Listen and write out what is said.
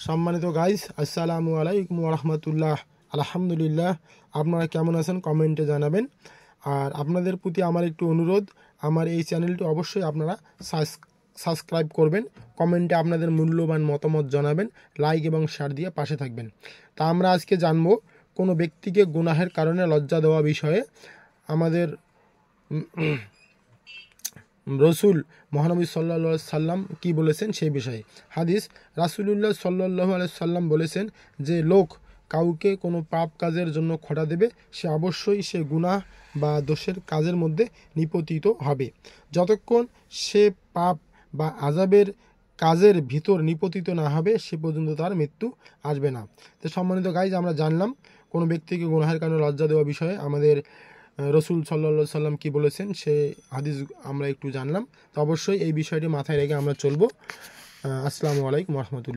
সম্মানিত গাইস, আসসালামু আলাইকুম ওয়া রাহমাতুল্লাহ। আলহামদুলিল্লাহ। আপনারা কেমন আছেন কমেন্টে জানাবেন। আর আপনাদের প্রতি আমার একটু অনুরোধ, আমার এই চ্যানেলটি অবশ্যই আপনারা সাবস্ক্রাইব করবেন, কমেন্টে আপনাদের মূল্যবান মতামত জানাবেন, লাইক এবং শেয়ার দিয়ে পাশে থাকবেন। তা আমরা আজকে জানব কোনো ব্যক্তিকে গুনাহের কারণে লজ্জা দেওয়া বিষয়ে। আমাদের রসুল মহানবী সাল্লাল্লাহু আলাইহি সাল্লাম কি বলেছেন সেই বিষয়ে হাদিস। রাসূলুল্লাহ সাল্লাল্লাহু আলাইহি সাল্লাম বলেছেন, যে লোক কাউকে কোনো পাপ কাজের জন্য খোঁটা দেবে, সে অবশ্যই সে গুনাহ বা দোষের কাজের মধ্যে নিপতিত হবে। যতক্ষণ সে পাপ বা আযাবের কাজের ভিতর নিপতিত না হবে, সে পর্যন্ত তার মৃত্যু আসবে না। তো সম্মানিত গাইজ, আমরা জানলাম কোনো ব্যক্তিকে গুনাহের কারণে লজ্জা দেওয়া বিষয়ে আমাদের রসুল সাল্লাল্লাহু আলাইহি সাল্লাম কী বলেছেন সে হাদিস আমরা একটু জানলাম। তো অবশ্যই এই বিষয়টি মাথায় রেখে আমরা চলবো। আসসালামু আলাইকুম ওয়া রাহমাতুল্লাহ।